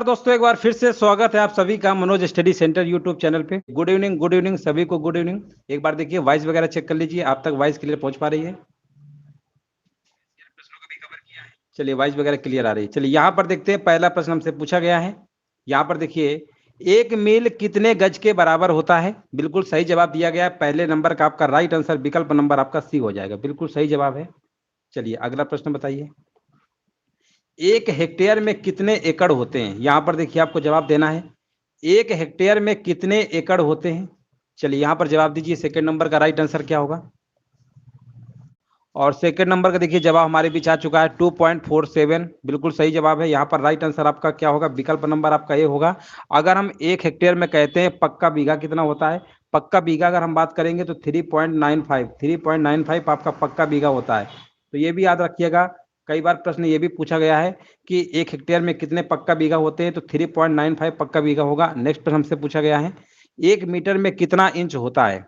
दोस्तों, एक बार फिर से स्वागत है आप सभी का Manoj study centre YouTube channel पे। गुड इवनिंग सभी को गुड इवनिंग। एक बार देखिए वॉइस वगैरह चेक कर लीजिए, आप तक वॉइस क्लियर पहुंच पा रही है? चलिए वॉइस वगैरह क्लियर आ रही है। चलिए यहाँ पर देखते हैं, पहला प्रश्न हमसे पूछा गया है। यहाँ पर देखिए, एक मील कितने गज के बराबर होता है? बिल्कुल सही जवाब दिया गया है। पहले नंबर का आपका राइट आंसर विकल्प नंबर आपका सी हो जाएगा, बिल्कुल सही जवाब है। चलिए अगला प्रश्न बताइए, एक हेक्टेयर में कितने एकड़ होते हैं? यहाँ पर देखिए आपको जवाब देना है, एक हेक्टेयर में कितने एकड़ होते हैं? चलिए यहाँ पर जवाब दीजिए, सेकंड नंबर का राइट आंसर क्या होगा? और सेकंड नंबर का देखिए जवाब हमारे बीच आ चुका है 2.47, बिल्कुल सही जवाब है। यहाँ पर राइट आंसर आपका क्या होगा? विकल्प नंबर आपका ये होगा। अगर हम एक हेक्टेयर में कहते हैं पक्का बीघा कितना होता है, पक्का बीघा अगर हम बात करेंगे तो 3.95 आपका पक्का बीघा होता है। तो ये भी याद रखिएगा, कई बार प्रश्न ये भी पूछा गया है कि एक हेक्टेयर में कितने पक्का बीघा होते हैं, तो 3.95 पक्का बीघा होगा। नेक्स्ट प्रश्न हमसे पूछा गया है, एक मीटर में कितना इंच होता है?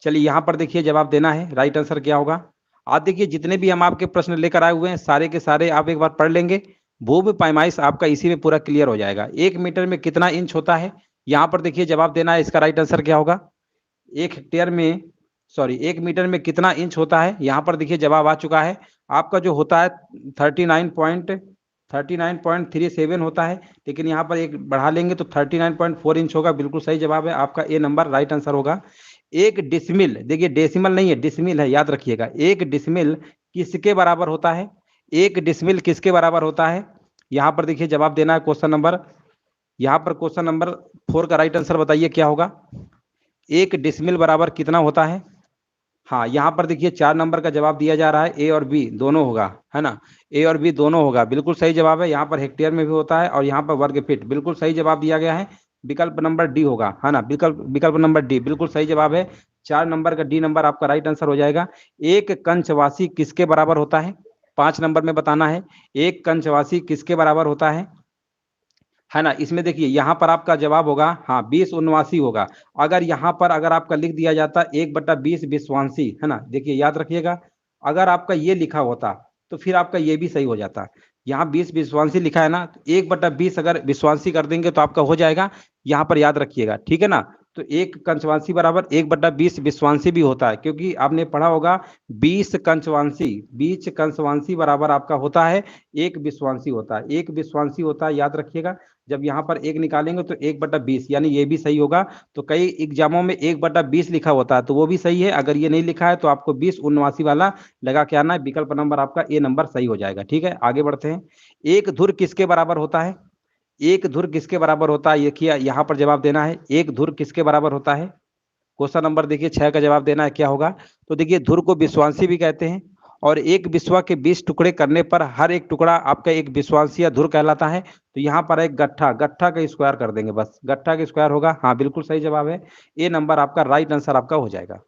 चलिए यहाँ पर देखिए जवाब देना है, राइट आंसर क्या होगा? आप देखिए जितने भी हम आपके प्रश्न लेकर आए हुए हैं सारे के सारे आप एक बार पढ़ लेंगे, भूमि पैमाइश आपका इसी में पूरा क्लियर हो जाएगा। एक मीटर में कितना इंच होता है, यहाँ पर देखिए जवाब देना है, इसका राइट आंसर क्या होगा? एक हेक्टेयर में एक मीटर में कितना इंच होता है? यहाँ पर देखिए जवाब आ चुका है, आपका जो होता है 39.37 होता है, लेकिन यहाँ पर एक बढ़ा लेंगे तो 39.4 इंच होगा। बिल्कुल सही जवाब है आपका, ए नंबर राइट आंसर होगा। एक डिसमिल, देखिए डेसिमल नहीं है डिसमिल है, याद रखिएगा। एक डिसमिल किसके बराबर होता है? एक डिसमिल किसके बराबर होता है? यहाँ पर देखिए जवाब देना है क्वेश्चन नंबर, यहाँ पर क्वेश्चन नंबर 4 का राइट आंसर बताइए क्या होगा? एक डिसमिल बराबर कितना होता है? हाँ यहाँ पर देखिए 4 नंबर का जवाब दिया जा रहा है, ए और बी दोनों होगा, है ना? ए और बी दोनों होगा, बिल्कुल सही जवाब है। यहाँ पर हेक्टेयर में भी होता है और यहाँ पर वर्ग फीट, बिल्कुल सही जवाब दिया गया है। विकल्प नंबर डी होगा, है ना? विकल्प नंबर डी बिल्कुल सही जवाब है। 4 नंबर का डी नंबर आपका राइट आंसर हो जाएगा। एक कंचवासी किसके बराबर होता है? 5 नंबर में बताना है, एक कंचवासी किसके बराबर होता है ना? इसमें देखिए यहाँ पर आपका जवाब होगा, हाँ 20 होगा। अगर यहाँ पर अगर आपका लिख दिया जाता 1/20 विश्वांसी, है ना? देखिए याद रखिएगा, अगर आपका ये लिखा होता तो फिर आपका ये भी सही हो जाता। यहाँ 20 विश्वांसी लिखा है ना, तो 1/20 अगर विश्वांसी कर देंगे तो आपका हो जाएगा। यहाँ पर याद रखिएगा, ठीक है ना? तो एक कंचवांसी बराबर 1/20 विश्वांसी भी होता है, क्योंकि आपने पढ़ा होगा 20 कंचवांसी बराबर आपका होता है, एक विश्वांसी होता है, एक विश्वांसी होता है, याद रखिएगा। जब यहाँ पर एक निकालेंगे तो 1/20, यानी ये भी सही होगा। तो कई एग्जामों में 1/20 लिखा होता है, तो वो भी सही है। अगर ये नहीं लिखा है तो आपको 20 वाला लगा के आना है। विकल्प नंबर आपका ए नंबर सही हो जाएगा, ठीक है? आगे बढ़ते हैं, एक धुर किसके बराबर होता है? एक धुर किसके बराबर होता है, देखिए यहाँ पर जवाब देना है, एक धुर किसके बराबर होता है? क्वेश्चन नंबर देखिए 6 का जवाब देना है, क्या होगा? तो देखिए धुर को विश्वांसी भी कहते हैं, और एक विश्वा के 20 टुकड़े करने पर हर एक टुकड़ा आपका एक विश्वांसी या धुर कहलाता है। तो यहाँ पर एक गट्ठा का स्क्वायर कर देंगे, बस गट्ठा का स्क्वायर होगा। हाँ बिल्कुल सही जवाब है, ए नंबर आपका राइट आंसर आपका हो जाएगा।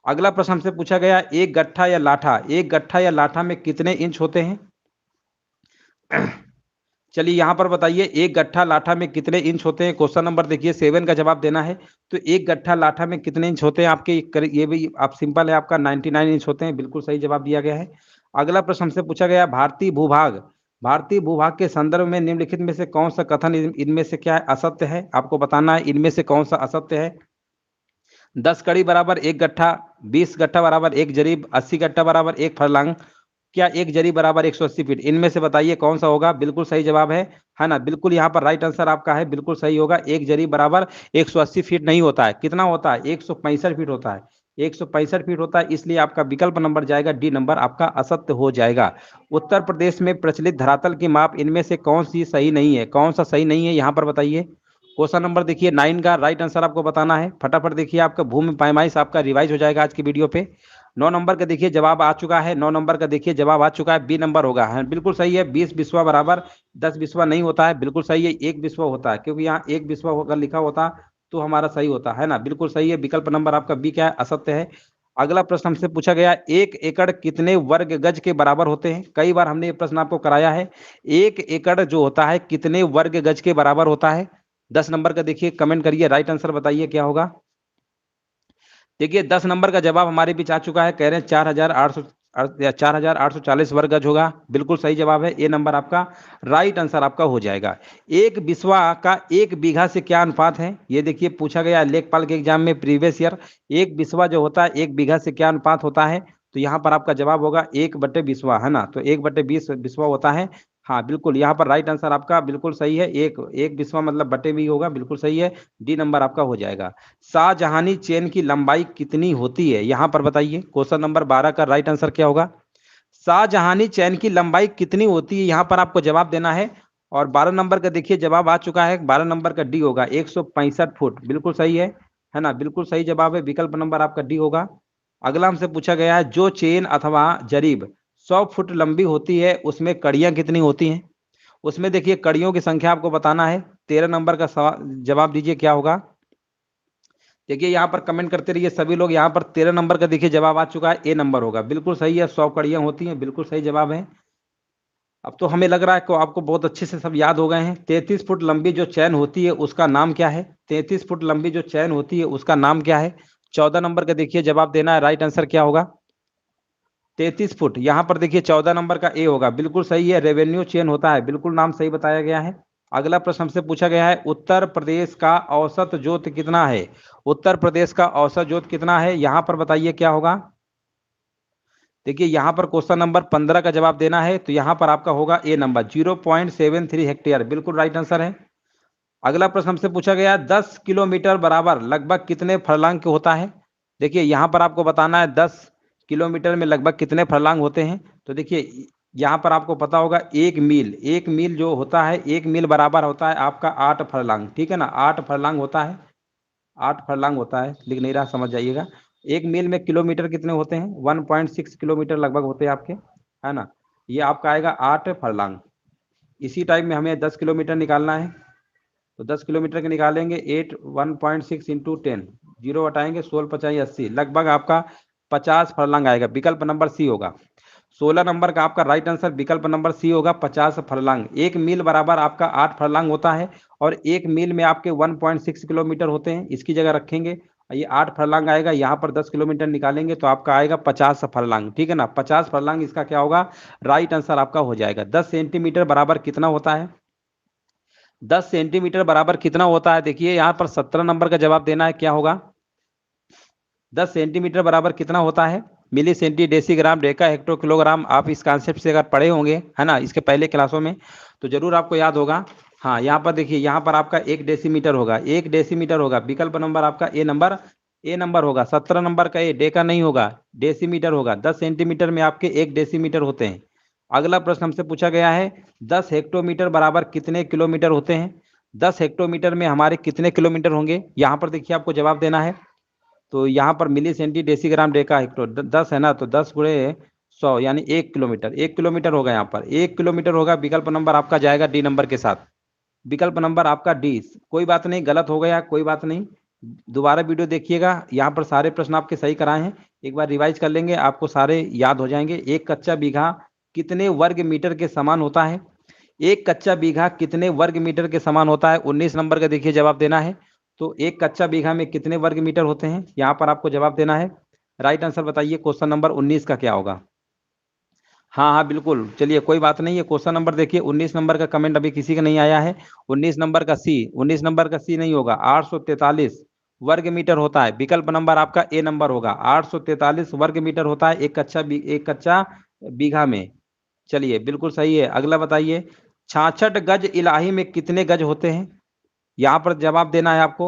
अगला प्रश्न हमसे पूछा गया, एक गट्ठा या लाठा में कितने इंच होते हैं? चलिए यहाँ पर बताइए, एक गट्ठा लाठा में कितने इंच होते हैं? क्वेश्चन नंबर देखिए 7 का जवाब देना है। तो एक गट्ठा लाठा में कितने इंच होते हैं आपके? ये भी आप सिंपल है, आपका 99 इंच होते हैं, बिल्कुल सही जवाब दिया गया है। अगला प्रश्न हमसे पूछा गया, भारतीय भूभाग के संदर्भ में निम्नलिखित में से कौन सा कथन इनमें से क्या है असत्य है? आपको बताना है इनमें से कौन सा असत्य है। 10 कड़ी बराबर एक गट्ठा, 20 गट्ठा बराबर एक जरीब, 80 गट्ठा बराबर एक फरलांग, क्या एक जरी बराबर 180 फीट? इनमें से बताइए कौन सा होगा? बिल्कुल सही जवाब है ना? बिल्कुल यहाँ पर राइट आंसर आपका है, बिल्कुल सही होगा। एक जरी बराबर 180 फीट नहीं होता है, कितना होता है? 165 फीट होता है, 165 फीट होता है, इसलिए आपका विकल्प नंबर जाएगा डी नंबर आपका असत्य हो जाएगा। उत्तर प्रदेश में प्रचलित धरातल की माप इनमें से कौन सी सही नहीं है? कौन सा सही नहीं है यहाँ पर बताइए। क्वेश्चन नंबर देखिए 9 का राइट आंसर आपको बताना है, फटाफट देखिए, आपका भूमि पैमाइश आपका रिवाइज हो जाएगा आज की वीडियो पे। 9 नंबर का देखिए जवाब आ चुका है, 9 नंबर का देखिए जवाब आ चुका है, बी नंबर होगा, है बिल्कुल सही है। 20 बिस्वा बराबर 10 बिस्वा नहीं होता है, बिल्कुल सही है, एक बिस्वा होता है, क्योंकि यहाँ एक बिस्वा अगर लिखा होता तो हमारा सही होता है ना? बिल्कुल सही है, विकल्प नंबर आपका बी क्या है? असत्य है। अगला प्रश्न हमसे पूछा गया, एक एकड़ कितने वर्ग गज के बराबर होते हैं? कई बार हमने ये प्रश्न आपको कराया है, एक एकड़ जो होता है कितने वर्ग गज के बराबर होता है? 10 नंबर का देखिए कमेंट करिए, राइट आंसर बताइए क्या होगा। देखिए 10 नंबर का जवाब हमारे बीच आ चुका है, कह रहे हैं 4840 वर्ग गज होगा। बिल्कुल सही जवाब है, ए नंबर आपका राइट आंसर आपका हो जाएगा। एक बिस्वा का एक बीघा से क्या अनुपात है? ये देखिए पूछा गया लेखपाल के एग्जाम में प्रीवियस ईयर। एक बिस्वा जो होता है एक बीघा से क्या अनुपात होता है? तो यहाँ पर आपका जवाब होगा 1/20 है ना, तो 1/20 बिस्वा होता है। हाँ बिल्कुल, यहाँ पर राइट आंसर आपका बिल्कुल सही है, एक एक बिस्वा मतलब बटे भी होगा, बिल्कुल सही है, डी नंबर आपका हो जाएगा। शाहजहानी चेन की लंबाई कितनी होती है? यहाँ पर बताइए, क्वेश्चन नंबर 12 का राइट आंसर क्या होगा? शाहजहानी चैन की लंबाई कितनी होती है, यहाँ पर आपको जवाब देना है। और 12 नंबर का देखिए जवाब आ चुका है, 12 नंबर का डी होगा, 165 फुट, बिल्कुल सही है ना, बिल्कुल सही जवाब है, विकल्प नंबर आपका डी होगा। अगला हमसे पूछा गया है, जो चेन अथवा जरीब 100 फुट लंबी होती है उसमें कड़ियां कितनी होती हैं? उसमें देखिए कड़ियों की संख्या आपको बताना है। 13 नंबर का जवाब दीजिए क्या होगा? देखिए यहाँ पर कमेंट करते रहिए सभी लोग। यहाँ पर 13 नंबर का देखिए जवाब आ चुका है, ए नंबर होगा, बिल्कुल सही है, 100 कड़ियां होती हैं, बिल्कुल सही जवाब है। अब तो हमें लग रहा है कि आपको बहुत अच्छे से सब याद हो गए हैं। 33 फुट लंबी जो चैन होती है उसका नाम क्या है? 33 फुट लंबी जो चैन होती है उसका नाम क्या है? 14 नंबर का देखिए जवाब देना है, राइट आंसर क्या होगा? 33 फुट, यहाँ पर देखिए 14 नंबर का ए होगा, बिल्कुल सही है, रेवेन्यू चेन होता है, बिल्कुल नाम सही बताया गया है। अगला प्रश्न हमसे पूछा गया है, उत्तर प्रदेश का औसत जोत कितना है? उत्तर प्रदेश का औसत जोत कितना है, यहाँ पर बताइए क्या होगा? देखिए यहाँ पर क्वेश्चन नंबर 15 का जवाब देना है, तो यहाँ पर आपका होगा ए नंबर 0.73 हेक्टेयर, बिल्कुल राइट आंसर है। अगला प्रश्न हमसे पूछा गया, 10 किलोमीटर बराबर लगभग कितने फर्लांग के होता है? देखिए यहाँ पर आपको बताना है 10 किलोमीटर में लगभग कितने फर्लांग होते हैं। तो देखिए यहाँ पर आपको पता होगा, एक मील जो होता है, एक मील बराबर होता है आपका 8 फर्लांग, ठीक है ना, 8 फर्लांग होता है, 8 फर्लांग होता है, लिख नहीं रहा समझ जाइएगा। एक मील में किलोमीटर कितने होते हैं? 1.6 किलोमीटर लगभग होते हैं आपके, है ना, ये आपका आएगा 8 फर्लांग। इसी टाइप में हमें 10 किलोमीटर निकालना है, तो 10 किलोमीटर के निकालेंगे, 1.6 इंटू 10, जीरो हटाएंगे, 16 पचाई 80, लगभग आपका 50 फर्लांग आएगा, विकल्प नंबर सी होगा। 16 नंबर का आपका राइट आंसर विकल्प नंबर सी होगा, 50 फर्लांग। एक मील बराबर आपका 8 फर्लांग होता है, और एक मील में आपके 1.6 किलोमीटर होते हैं, इसकी जगह रखेंगे, ये 8 फर्लांग आएगा, यहाँ पर 10 किलोमीटर निकालेंगे तो आपका आएगा 50 फर्लांग, ठीक है ना, 50 फर्लांग इसका क्या होगा? राइट आंसर आपका हो जाएगा। 10 सेंटीमीटर बराबर कितना होता है? 10 सेंटीमीटर बराबर कितना होता है? देखिए यहाँ पर 17 नंबर का जवाब देना है, क्या होगा? 10 सेंटीमीटर बराबर कितना होता है? Milli centi decigram deca hecto kilogram. आप इस कॉन्सेप्ट से अगर पढ़े होंगे, है ना, इसके पहले क्लासों में, तो जरूर आपको याद होगा। हाँ यहाँ पर देखिए, यहाँ पर आपका 1 डेसीमीटर होगा, 1 डेसीमीटर होगा, विकल्प नंबर आपका ए नंबर होगा। 17 नंबर का ए डेका नहीं होगा, डेसीमीटर होगा। 10 सेंटीमीटर में आपके 1 डेसीमीटर होते हैं। अगला प्रश्न हमसे पूछा गया है, 10 हेक्टोमीटर बराबर कितने किलोमीटर होते हैं? 10 हेक्टोमीटर में हमारे कितने किलोमीटर होंगे? यहाँ पर देखिए आपको जवाब देना है, तो यहाँ पर मिली सेंटी डेसीग्राम डेका हेक्टो 10 है ना, तो 10 गुणे 100 यानी 1 किलोमीटर, 1 किलोमीटर होगा, यहाँ पर 1 किलोमीटर होगा, विकल्प नंबर आपका जाएगा डी नंबर के साथ, विकल्प नंबर आपका डी। कोई बात नहीं, गलत हो गया कोई बात नहीं, दोबारा वीडियो देखिएगा, यहाँ पर सारे प्रश्न आपके सही कराए हैं, एक बार रिवाइज कर लेंगे, आपको सारे याद हो जाएंगे। एक कच्चा बीघा कितने वर्ग मीटर के समान होता है? एक कच्चा बीघा कितने वर्ग मीटर के समान होता है? 19 नंबर का देखिए जवाब देना है, तो एक कच्चा बीघा में कितने वर्ग मीटर होते हैं, यहाँ पर आपको जवाब देना है। राइट आंसर बताइए, क्वेश्चन नंबर 19 का क्या होगा? हाँ हाँ बिल्कुल, चलिए कोई बात नहीं है। क्वेश्चन नंबर देखिए 19 नंबर का कमेंट अभी किसी का नहीं आया है। 19 नंबर का सी, 19 नंबर का सी नहीं होगा, 843 वर्ग मीटर होता है, विकल्प नंबर आपका ए नंबर होगा। 843 वर्ग मीटर होता है एक कच्चा बीघा में। चलिए बिल्कुल सही है। अगला बताइए, 66 गज इलाही में कितने गज होते हैं? यहाँ पर जवाब देना है आपको,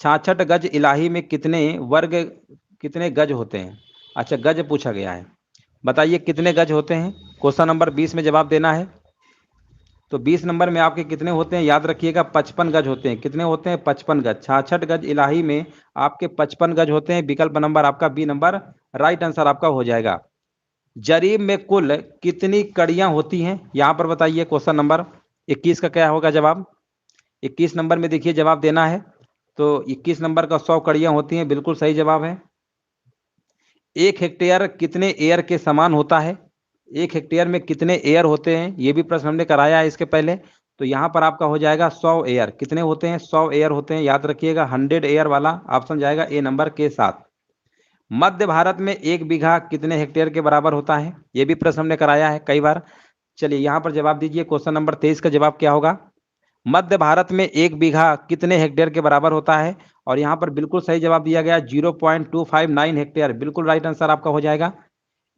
66 गज इलाही में कितने गज होते हैं? अच्छा गज पूछा गया है, बताइए कितने गज होते हैं? क्वेश्चन नंबर 20 में जवाब देना है, तो 20 नंबर में आपके कितने होते हैं? याद रखिएगा 55 गज होते हैं। कितने होते हैं? 55 गज। 66 गज इलाही में आपके 55 गज होते हैं, विकल्प नंबर आपका बी नंबर राइट आंसर आपका हो जाएगा। जरीब में कुल कितनी कड़ियां होती हैं? यहाँ पर बताइए, क्वेश्चन नंबर 21 का क्या होगा जवाब? 21 नंबर में देखिए जवाब देना है, तो 21 नंबर का 100 कड़ियां होती हैं, बिल्कुल सही जवाब है। 1 हेक्टेयर कितने एयर के समान होता है? 1 हेक्टेयर में कितने एयर होते हैं? ये भी प्रश्न हमने कराया है इसके पहले, तो यहाँ पर आपका हो जाएगा 100 एयर। कितने होते हैं? 100 एयर होते हैं, याद रखिएगा 100 एयर वाला ऑप्शन जाएगा ए नंबर के साथ। मध्य भारत में 1 बीघा कितने हेक्टेयर के बराबर होता है? ये भी प्रश्न हमने कराया है कई बार। चलिए यहाँ पर जवाब दीजिए। क्वेश्चन नंबर 23 का जवाब क्या होगा? मध्य भारत में 1 बीघा कितने हेक्टेयर के बराबर होता है? और यहाँ पर बिल्कुल सही जवाब दिया गया 0.259 हेक्टेयर। बिल्कुल राइट आंसर आपका हो जाएगा।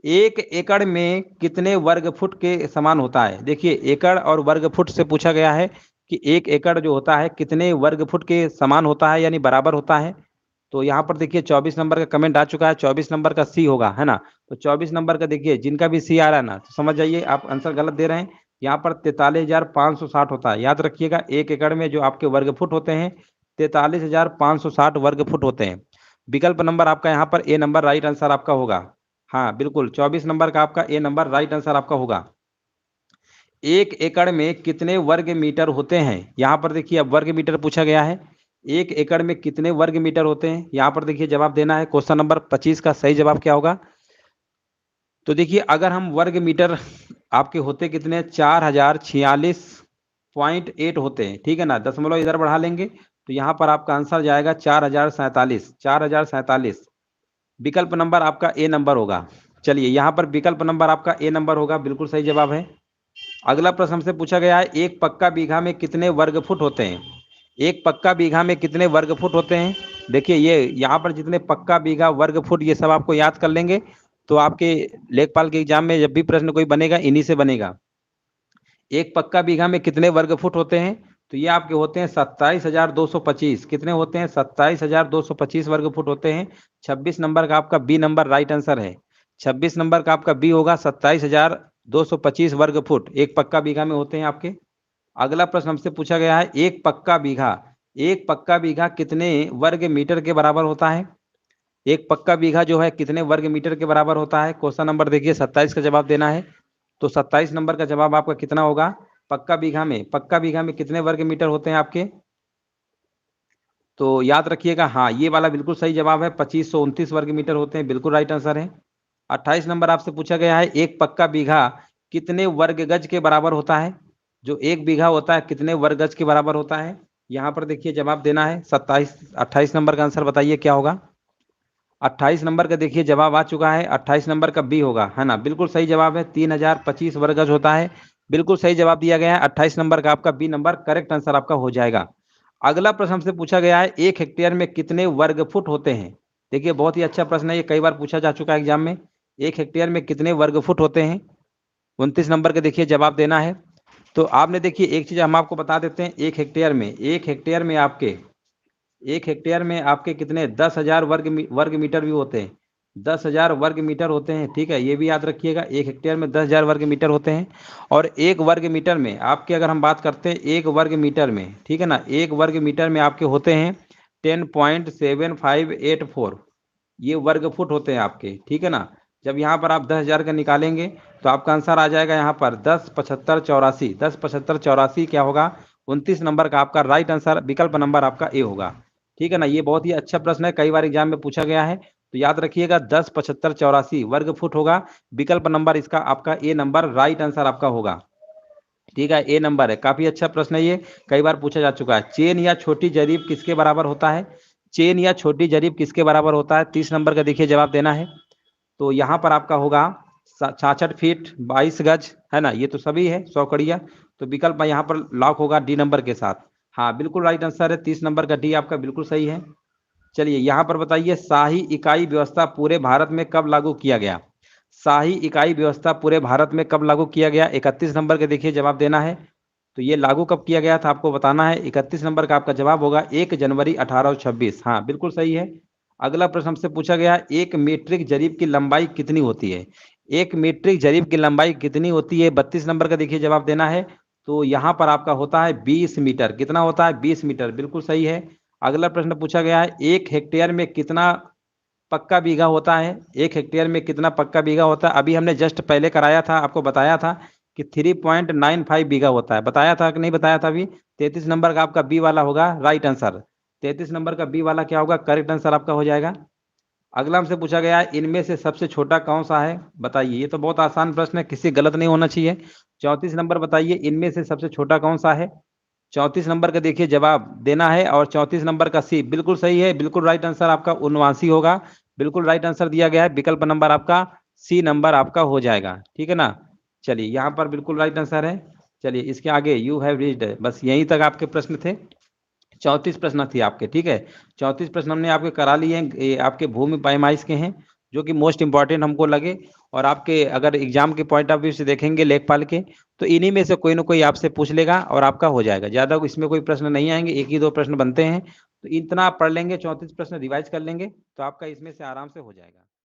1 एकड़ में कितने वर्ग फुट के समान होता है? देखिए एकड़ और वर्ग फुट से पूछा गया है कि 1 एकड़ जो होता है कितने वर्ग फुट के समान होता है, यानी बराबर होता है। तो यहाँ पर देखिए 24 नंबर का कमेंट आ चुका है, 24 नंबर का सी होगा, है ना। तो 24 नंबर का देखिए जिनका भी सी आ रहा है ना, तो समझ जाइए आप आंसर गलत दे रहे हैं। यहाँ पर 43,560 होता है। याद रखिएगा 1 एकड़ में जो आपके वर्ग फुट होते हैं 43,560 वर्ग फुट होते हैं। विकल्प नंबर आपका यहाँ पर ए नंबर राइट आंसर आपका होगा। हाँ बिल्कुल 24 नंबर का आपका ए नंबर राइट आंसर आपका होगा। 1 एकड़ में कितने वर्ग मीटर होते हैं? यहाँ पर देखिए अब वर्ग मीटर पूछा गया है। 1 एकड़ में कितने वर्ग मीटर होते हैं? यहाँ पर देखिए जवाब देना है। क्वेश्चन नंबर 25 का सही जवाब क्या होगा? तो देखिए अगर हम वर्ग मीटर आपके होते कितने, 4046.8 होते हैं, ठीक है ना। दशमलव इधर बढ़ा लेंगे तो यहाँ पर आपका आंसर जाएगा 4047। विकल्प नंबर आपका ए नंबर होगा। चलिए यहाँ पर विकल्प नंबर आपका ए नंबर होगा, बिल्कुल सही जवाब है। अगला प्रश्न हमसे पूछा गया है 1 पक्का बीघा में कितने वर्ग फुट होते हैं? 1 पक्का बीघा में कितने वर्ग फुट होते हैं? देखिए ये यहाँ पर जितने पक्का बीघा वर्ग फुट ये सब आपको याद कर लेंगे तो आपके लेखपाल के एग्जाम में जब भी प्रश्न कोई बनेगा इन्हीं से बनेगा। 1 पक्का बीघा में कितने वर्ग फुट होते हैं? तो ये आपके होते हैं 27,225। कितने होते हैं? 27,225 वर्ग फुट होते हैं। 26 नंबर का आपका बी नंबर राइट आंसर है। 26 नंबर का आपका बी होगा, 27,225 वर्ग फुट 1 पक्का बीघा में होते हैं आपके। अगला प्रश्न हमसे पूछा गया है 1 पक्का बीघा कितने वर्ग मीटर के बराबर होता है? 1 पक्का बीघा जो है कितने वर्ग मीटर के बराबर होता है? क्वेश्चन नंबर देखिए 27 का जवाब देना है। तो 27 नंबर का जवाब आपका कितना होगा? पक्का बीघा में कितने वर्ग मीटर होते हैं आपके? तो याद रखिएगा, हाँ ये वाला बिल्कुल सही जवाब है, 2529 वर्ग मीटर होते हैं, बिल्कुल राइट आंसर है। 28 नंबर आपसे पूछा गया है 1 पक्का बीघा कितने वर्ग गज के बराबर होता है? जो 1 बीघा होता है कितने वर्ग गज के बराबर होता है? यहाँ पर देखिए जवाब देना है। 28 नंबर का आंसर बताइए क्या होगा? 28 नंबर का देखिए जवाब आ चुका है। 28 नंबर का बी होगा, है ना। बिल्कुल सही जवाब है, 3025 वर्ग गज होता है। बिल्कुल सही जवाब दिया गया है। 28 नंबर का आपका बी नंबर करेक्ट आंसर आपका हो जाएगा। अगला प्रश्न हमसे पूछा गया है 1 हेक्टेयर में कितने वर्ग फुट होते हैं? देखिए बहुत ही अच्छा प्रश्न है, ये कई बार पूछा जा चुका है एग्जाम में। 1 हेक्टेयर में कितने वर्ग फुट होते हैं? 29 नंबर का देखिए जवाब देना है। तो आपने देखिए एक चीज हम आपको बता देते हैं, 1 हेक्टेयर में आपके कितने 10,000 वर्ग मीटर भी होते हैं। 10,000 वर्ग मीटर होते हैं, ठीक है, ये भी याद रखिएगा। 1 हेक्टेयर में 10,000 वर्ग मीटर होते हैं। और 1 वर्ग मीटर में आपके अगर हम बात करते हैं 1 वर्ग मीटर में, ठीक है ना, 1 वर्ग मीटर में आपके होते हैं 10.7584, ये वर्ग फुट होते हैं आपके, ठीक है ना। जब यहाँ पर आप 10,000 का निकालेंगे तो आपका आंसर आ जाएगा यहाँ पर 107584। 107584 क्या होगा? 29 नंबर का आपका राइट आंसर विकल्प नंबर आपका ए होगा, ठीक है ना। ये बहुत ही अच्छा प्रश्न है, कई बार एग्जाम में पूछा गया है, तो याद रखिएगा 107584 वर्ग फुट होगा। विकल्प नंबर इसका आपका ए नंबर राइट आंसर आपका होगा, ठीक है, ए नंबर है। काफी अच्छा प्रश्न है ये, कई बार पूछा जा चुका है। चेन या छोटी जरीब किसके बराबर होता है? चेन या छोटी जरीब किसके बराबर होता है? 30 नंबर का देखिए जवाब देना है। तो यहाँ पर आपका होगा 66 फीट 22 गज, है ना, ये तो सभी है 100 कड़िया। तो विकल्प यहाँ पर लॉक होगा डी नंबर के साथ। हाँ बिल्कुल राइट आंसर है, 30 नंबर का डी आपका बिल्कुल सही है। चलिए यहाँ पर बताइए शाही इकाई व्यवस्था पूरे भारत में कब लागू किया गया? शाही इकाई व्यवस्था पूरे भारत में कब लागू किया गया? 31 नंबर के देखिए जवाब देना है। तो ये लागू कब किया गया था आपको बताना है। 31 नंबर का आपका जवाब होगा 1 जनवरी 1826। हाँ बिल्कुल सही है। अगला प्रश्न हमसे पूछा गया 1 मीट्रिक जरीब की लंबाई कितनी होती है? 1 मीट्रिक जरीब की लंबाई कितनी होती है? 32 नंबर का देखिए जवाब देना है। तो यहाँ पर आपका होता है 20 मीटर। कितना होता है? 20 मीटर, बिल्कुल सही है। अगला प्रश्न पूछा गया है 1 हेक्टेयर में कितना पक्का बीघा होता है? 1 हेक्टेयर में कितना पक्का बीघा होता है? अभी हमने जस्ट पहले कराया था, आपको बताया था कि 3.95 बीघा होता है। बताया था कि नहीं बताया था? अभी 33 नंबर का आपका बी वाला होगा राइट आंसर। 33 नंबर का बी वाला क्या होगा? करेक्ट आंसर आपका हो जाएगा। अगला हमसे पूछा गया है इनमें से सबसे छोटा कौन सा है? बताइए, ये तो बहुत आसान प्रश्न है, किसी गलत नहीं होना चाहिए। 34 नंबर बताइए इनमें से सबसे छोटा कौन सा है? 34 नंबर का देखिए जवाब देना है। और 34 नंबर का सी बिल्कुल सही है, बिल्कुल राइट आंसर आपका 79 होगा। बिल्कुल राइट आंसर दिया गया है, विकल्प नंबर आपका सी नंबर आपका हो जाएगा, ठीक है ना। चलिए यहाँ पर बिल्कुल राइट आंसर है। चलिए इसके आगे यू हैव रीच्ड, बस यहीं तक आपके प्रश्न थे। 34 प्रश्न थी आपके, ठीक है। 34 प्रश्न हमने आपके करा लिए हैं, ये आपके भूमि पैमाइश के हैं, जो कि मोस्ट इंपॉर्टेंट हमको लगे। और आपके अगर एग्जाम के पॉइंट ऑफ व्यू से देखेंगे लेखपाल के, तो इन्हीं में से कोई ना कोई आपसे पूछ लेगा और आपका हो जाएगा। ज्यादा इसमें कोई प्रश्न नहीं आएंगे, एक ही दो प्रश्न बनते हैं, तो इतना आप पढ़ लेंगे, 34 प्रश्न रिवाइज कर लेंगे, तो आपका इसमें से आराम से हो जाएगा।